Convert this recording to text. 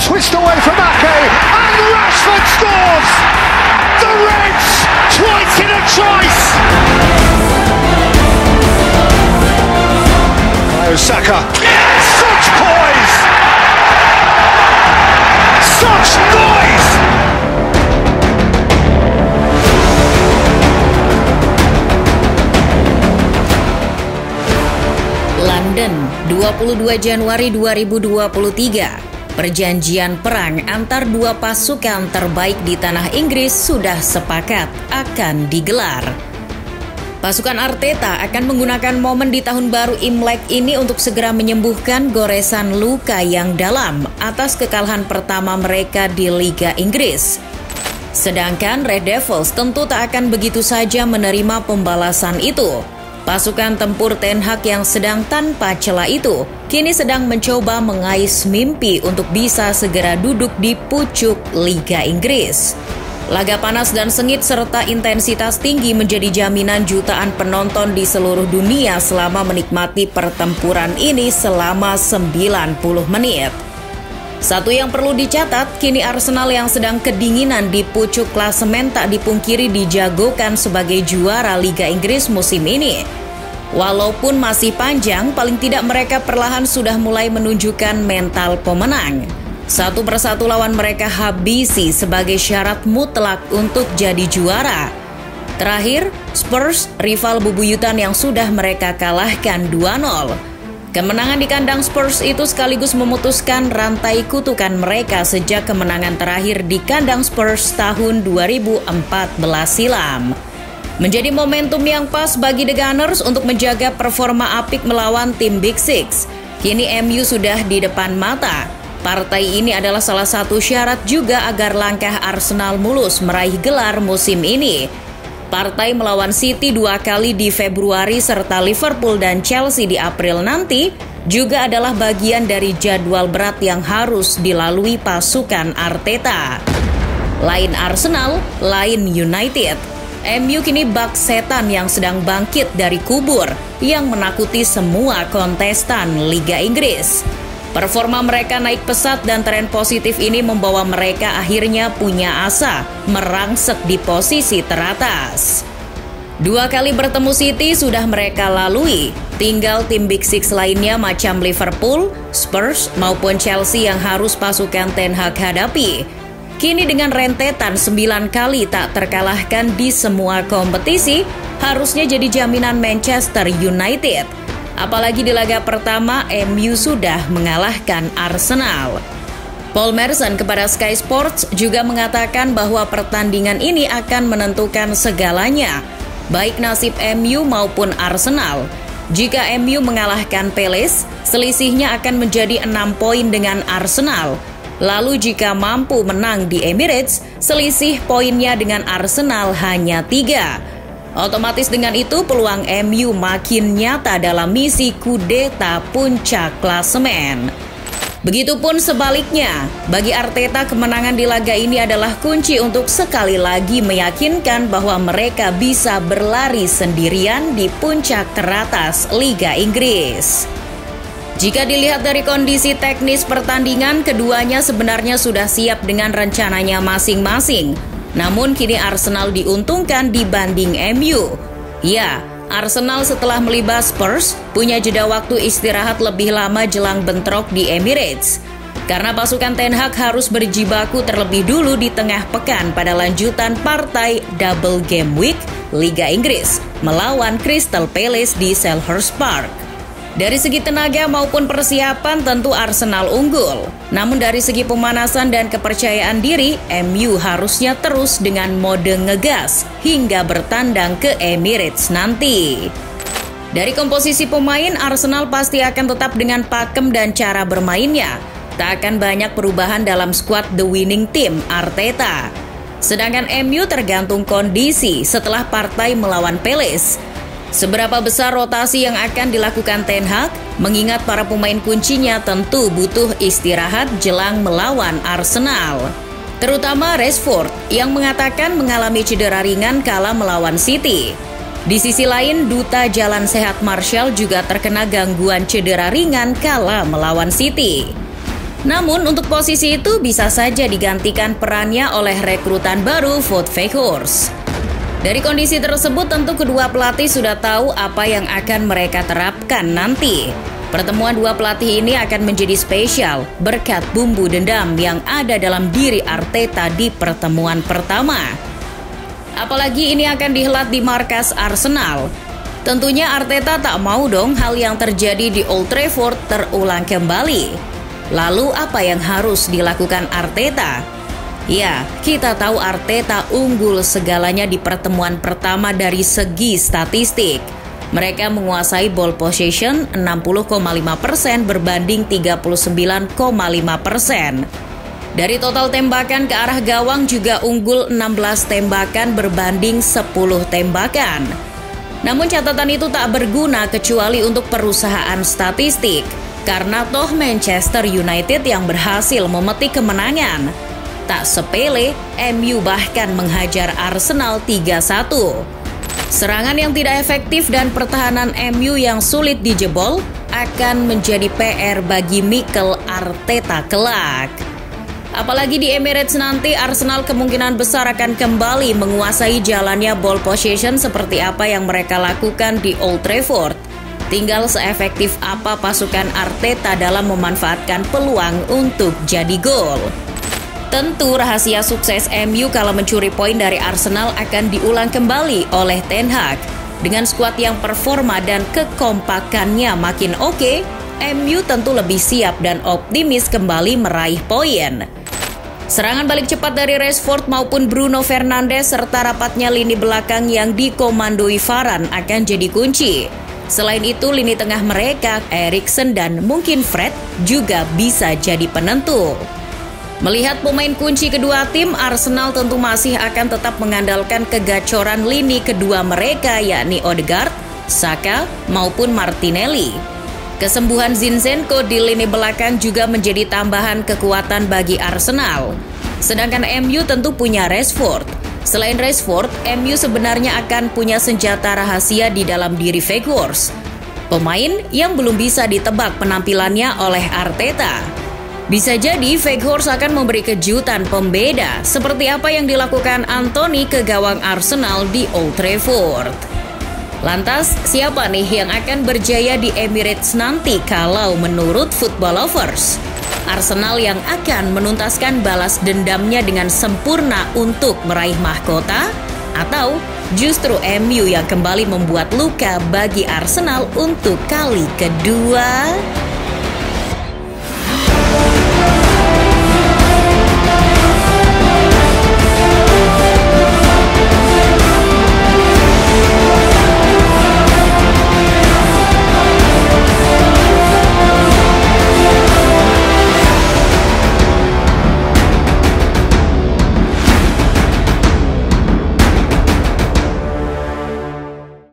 twist away from Ake, and Rashford scores! The Reds, twice in a trice! Saka, such poise! Such noise! London, 22 Januari 2023. Perjanjian perang antar dua pasukan terbaik di tanah Inggris sudah sepakat akan digelar. Pasukan Arteta akan menggunakan momen di tahun baru Imlek ini untuk segera menyembuhkan goresan luka yang dalam atas kekalahan pertama mereka di Liga Inggris. Sedangkan Red Devils tentu tak akan begitu saja menerima pembalasan itu. Pasukan tempur Ten Hag yang sedang tanpa celah itu kini sedang mencoba mengais mimpi untuk bisa segera duduk di pucuk Liga Inggris. Laga panas dan sengit serta intensitas tinggi menjadi jaminan jutaan penonton di seluruh dunia selama menikmati pertempuran ini selama 90 menit. Satu yang perlu dicatat, kini Arsenal yang sedang kedinginan di pucuk klasemen tak dipungkiri dijagokan sebagai juara Liga Inggris musim ini. Walaupun masih panjang, paling tidak mereka perlahan sudah mulai menunjukkan mental pemenang. Satu persatu lawan mereka habisi sebagai syarat mutlak untuk jadi juara. Terakhir, Spurs, rival bebuyutan yang sudah mereka kalahkan 2-0. Kemenangan di kandang Spurs itu sekaligus memutuskan rantai kutukan mereka sejak kemenangan terakhir di kandang Spurs tahun 2014 silam. Menjadi momentum yang pas bagi The Gunners untuk menjaga performa apik melawan tim Big Six. Kini MU sudah di depan mata. Partai ini adalah salah satu syarat juga agar langkah Arsenal mulus meraih gelar musim ini. Partai melawan City 2 kali di Februari serta Liverpool dan Chelsea di April nanti juga adalah bagian dari jadwal berat yang harus dilalui pasukan Arteta. Lain Arsenal, lain United. MU kini bak setan yang sedang bangkit dari kubur yang menakuti semua kontestan Liga Inggris. Performa mereka naik pesat dan tren positif ini membawa mereka akhirnya punya asa merangsek di posisi teratas. 2 kali bertemu City sudah mereka lalui, tinggal tim Big Six lainnya macam Liverpool, Spurs maupun Chelsea yang harus pasukan Ten Hag hadapi. Kini dengan rentetan 9 kali tak terkalahkan di semua kompetisi, harusnya jadi jaminan Manchester United. Apalagi di laga pertama, MU sudah mengalahkan Arsenal. Paul Merson kepada Sky Sports juga mengatakan bahwa pertandingan ini akan menentukan segalanya, baik nasib MU maupun Arsenal. Jika MU mengalahkan Palace, selisihnya akan menjadi 6 poin dengan Arsenal. Lalu jika mampu menang di Emirates, selisih poinnya dengan Arsenal hanya 3. Otomatis dengan itu peluang MU makin nyata dalam misi kudeta puncak klasemen. Begitupun sebaliknya, bagi Arteta kemenangan di laga ini adalah kunci untuk sekali lagi meyakinkan bahwa mereka bisa berlari sendirian di puncak teratas Liga Inggris. Jika dilihat dari kondisi teknis pertandingan, keduanya sebenarnya sudah siap dengan rencananya masing-masing. Namun kini Arsenal diuntungkan dibanding MU. Ya, Arsenal setelah melibas Spurs punya jeda waktu istirahat lebih lama jelang bentrok di Emirates. Karena pasukan Ten Hag harus berjibaku terlebih dulu di tengah pekan pada lanjutan partai double game week Liga Inggris melawan Crystal Palace di Selhurst Park. Dari segi tenaga maupun persiapan tentu Arsenal unggul. Namun dari segi pemanasan dan kepercayaan diri, MU harusnya terus dengan mode ngegas hingga bertandang ke Emirates nanti. Dari komposisi pemain, Arsenal pasti akan tetap dengan pakem dan cara bermainnya. Tak akan banyak perubahan dalam skuad The Winning Team Arteta. Sedangkan MU tergantung kondisi setelah partai melawan Palace. Seberapa besar rotasi yang akan dilakukan Ten Hag, mengingat para pemain kuncinya tentu butuh istirahat jelang melawan Arsenal. Terutama Rashford yang mengatakan mengalami cedera ringan kala melawan City. Di sisi lain, duta jalan sehat Martial juga terkena gangguan cedera ringan kala melawan City. Namun untuk posisi itu bisa saja digantikan perannya oleh rekrutan baru Wout Weghorst. Dari kondisi tersebut tentu kedua pelatih sudah tahu apa yang akan mereka terapkan nanti. Pertemuan dua pelatih ini akan menjadi spesial berkat bumbu dendam yang ada dalam diri Arteta di pertemuan pertama. Apalagi ini akan dihelat di markas Arsenal. Tentunya Arteta tak mau dong hal yang terjadi di Old Trafford terulang kembali. Lalu apa yang harus dilakukan Arteta? Ya, kita tahu Arteta unggul segalanya di pertemuan pertama dari segi statistik. Mereka menguasai ball possession 60,5% berbanding 39,5%. Dari total tembakan ke arah gawang juga unggul 16 tembakan berbanding 10 tembakan. Namun catatan itu tak berguna kecuali untuk perusahaan statistik, karena toh Manchester United yang berhasil memetik kemenangan. Tak sepele, MU bahkan menghajar Arsenal 3-1. Serangan yang tidak efektif dan pertahanan MU yang sulit dijebol akan menjadi PR bagi Mikel Arteta kelak. Apalagi di Emirates nanti Arsenal kemungkinan besar akan kembali menguasai jalannya ball possession seperti apa yang mereka lakukan di Old Trafford. Tinggal seefektif apa pasukan Arteta dalam memanfaatkan peluang untuk jadi gol. Tentu rahasia sukses MU kalau mencuri poin dari Arsenal akan diulang kembali oleh Ten Hag. Dengan skuad yang performa dan kekompakannya makin oke, MU tentu lebih siap dan optimis kembali meraih poin. Serangan balik cepat dari Rashford maupun Bruno Fernandes serta rapatnya lini belakang yang dikomandoi Varane akan jadi kunci. Selain itu, lini tengah mereka, Eriksen dan mungkin Fred juga bisa jadi penentu. Melihat pemain kunci kedua tim, Arsenal tentu masih akan tetap mengandalkan kegacoran lini kedua mereka yakni Odegaard, Saka maupun Martinelli. Kesembuhan Zinchenko di lini belakang juga menjadi tambahan kekuatan bagi Arsenal. Sedangkan MU tentu punya Rashford. Selain Rashford, MU sebenarnya akan punya senjata rahasia di dalam diri Weghorst, pemain yang belum bisa ditebak penampilannya oleh Arteta. Bisa jadi Weghorst akan memberi kejutan pembeda seperti apa yang dilakukan Anthony ke gawang Arsenal di Old Trafford. Lantas, siapa nih yang akan berjaya di Emirates nanti kalau menurut Football Lovers? Arsenal yang akan menuntaskan balas dendamnya dengan sempurna untuk meraih mahkota? Atau justru MU yang kembali membuat luka bagi Arsenal untuk kali kedua?